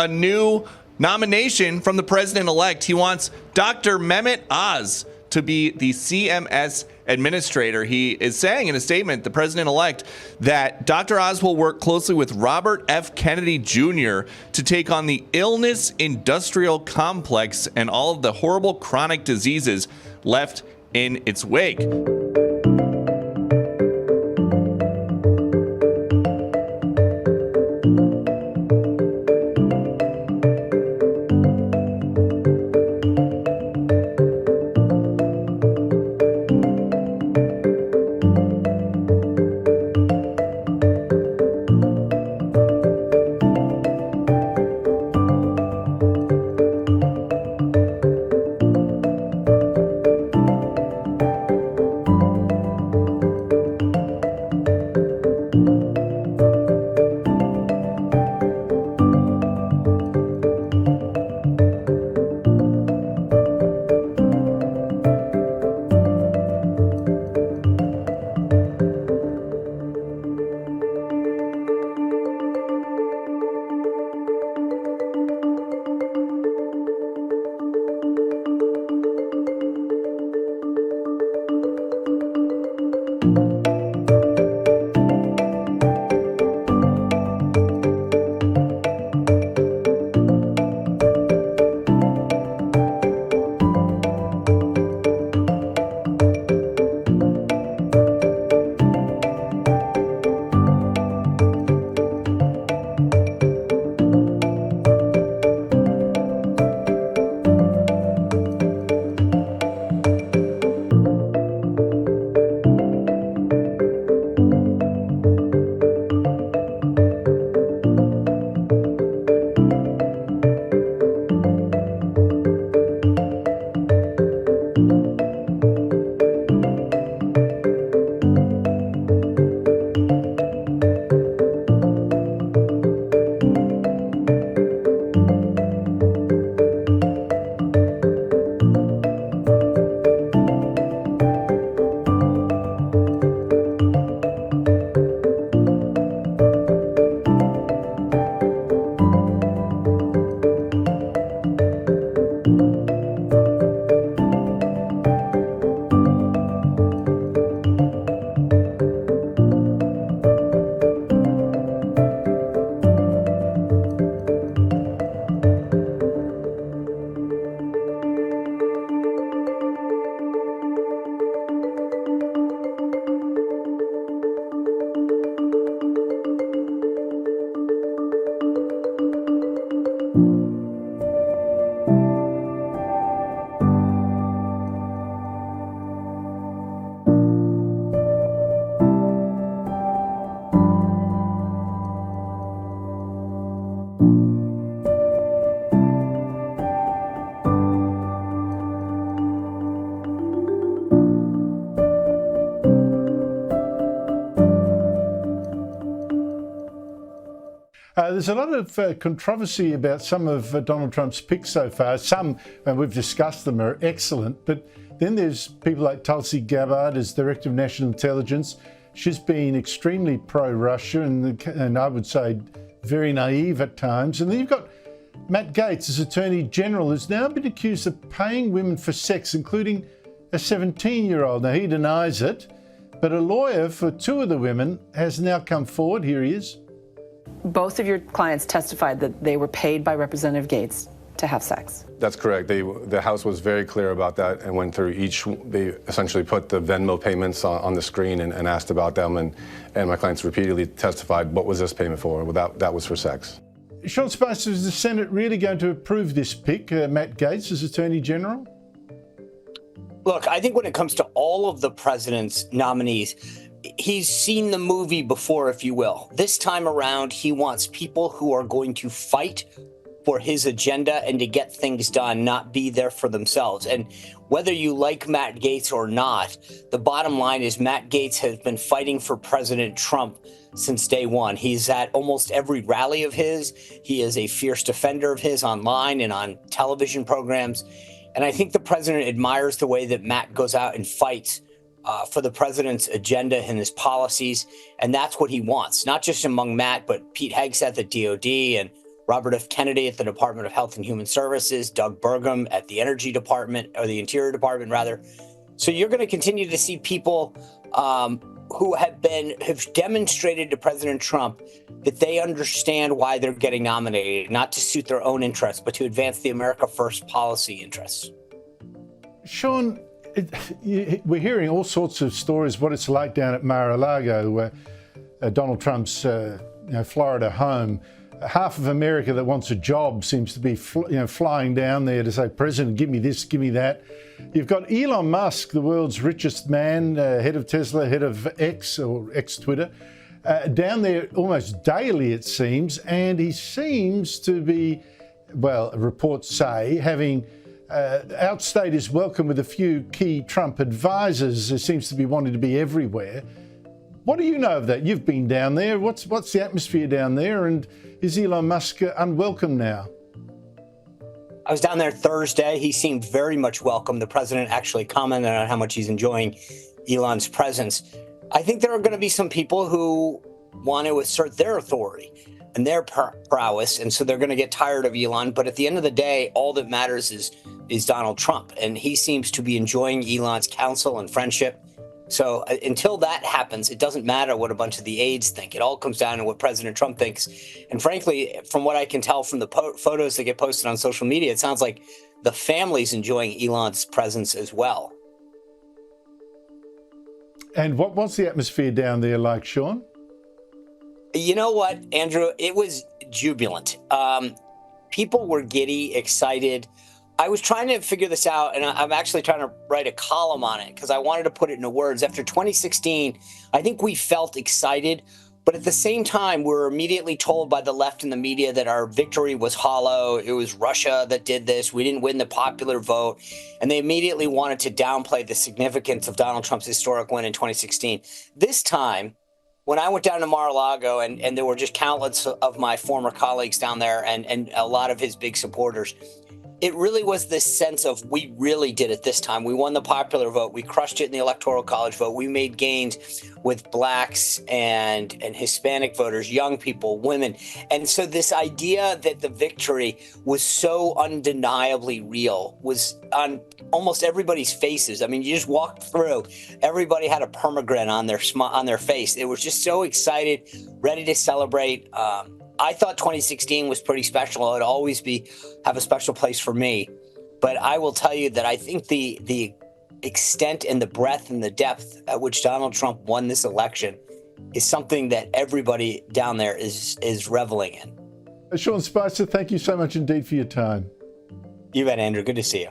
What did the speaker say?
a new nomination from the president-elect. He wants Dr. Mehmet Oz to be the CMS administrator. He is saying in a statement, the president-elect, that Dr. Oz will work closely with Robert F. Kennedy Jr. to take on the illness industrial complex and all of the horrible chronic diseases left in its wake. There's a lot of controversy about some of Donald Trump's picks so far. Some, and we've discussed them, are excellent, but then there's people like Tulsi Gabbard as Director of National Intelligence. She's been extremely pro-Russia and I would say very naive at times. And then you've got Matt Gaetz as Attorney General, who's now been accused of paying women for sex, including a 17-year-old. Now, he denies it, but a lawyer for two of the women has now come forward. Here he is. Both of your clients testified that they were paid by Representative Gaetz to have sex. That's correct. The House was very clear about that and went through each. They essentially put the Venmo payments on the screen and asked about them. And my clients repeatedly testified, what was this payment for? Well, that was for sex. Sean Spicer, is the Senate really going to approve this pick, Matt Gaetz as Attorney General? Look, I think when it comes to all of the president's nominees, he's seen the movie before, if you will. This time around, he wants people who are going to fight for his agenda and to get things done, not be there for themselves. And whether you like Matt Gaetz or not, the bottom line is Matt Gaetz has been fighting for President Trump since day one. He's at almost every rally of his. He is a fierce defender of his online and on television programs. And I think the president admires the way that Matt goes out and fights for the president's agenda and his policies. And that's what he wants, not just among Matt, but Pete Hegseth at DOD and Robert F. Kennedy at the Department of Health and Human Services, Doug Burgum at the Energy Department, or the Interior Department, rather. So you're going to continue to see people who have demonstrated to President Trump that they understand why they're getting nominated, not to suit their own interests, but to advance the America First policy interests. Sean, we're hearing all sorts of stories what it's like down at Mar-a-Lago, where Donald Trump's Florida home. Half of America that wants a job seems to be flying down there to say, President, give me this, give me that. You've got Elon Musk, the world's richest man, head of Tesla, head of X or X-Twitter, down there almost daily, it seems. And he seems to be, well, reports say, having outstayed his welcome with a few key Trump advisors. He seems to be wanting to be everywhere. What do you know of that? You've been down there. What's the atmosphere down there? And is Elon Musk unwelcome now? I was down there Thursday. He seemed very much welcome. The president actually commented on how much he's enjoying Elon's presence. I think there are going to be some people who want to assert their authority and their prowess, and so they're going to get tired of Elon. But at the end of the day, all that matters is Donald Trump, and he seems to be enjoying Elon's counsel and friendship. So until that happens, it doesn't matter what a bunch of the aides think. It all comes down to what President Trump thinks. And frankly, from what I can tell from the photos that get posted on social media, it sounds like the family's enjoying Elon's presence as well. And what's the atmosphere down there like, Sean? You know what, Andrew? It was jubilant. People were giddy, excited. I was trying to figure this out, and I'm actually trying to write a column on it because I wanted to put it into words. After 2016, I think we felt excited, but at the same time, we were immediately told by the left and the media that our victory was hollow. It was Russia that did this. We didn't win the popular vote. And they immediately wanted to downplay the significance of Donald Trump's historic win in 2016. This time, when I went down to Mar-a-Lago, and there were just countless of my former colleagues down there and a lot of his big supporters, it really was this sense of we really did it this time. We won the popular vote. We crushed it in the Electoral College vote. We made gains with blacks and Hispanic voters, young people, women. And so this idea that the victory was so undeniably real was on almost everybody's faces. I mean, you just walked through, everybody had a permagrin on their face. They were just so excited, ready to celebrate. I thought 2016 was pretty special. It would always have a special place for me. But I will tell you that I think the extent and the breadth and the depth at which Donald Trump won this election is something that everybody down there is reveling in. Sean Spicer, thank you so much indeed for your time. You bet, Andrew. Good to see you.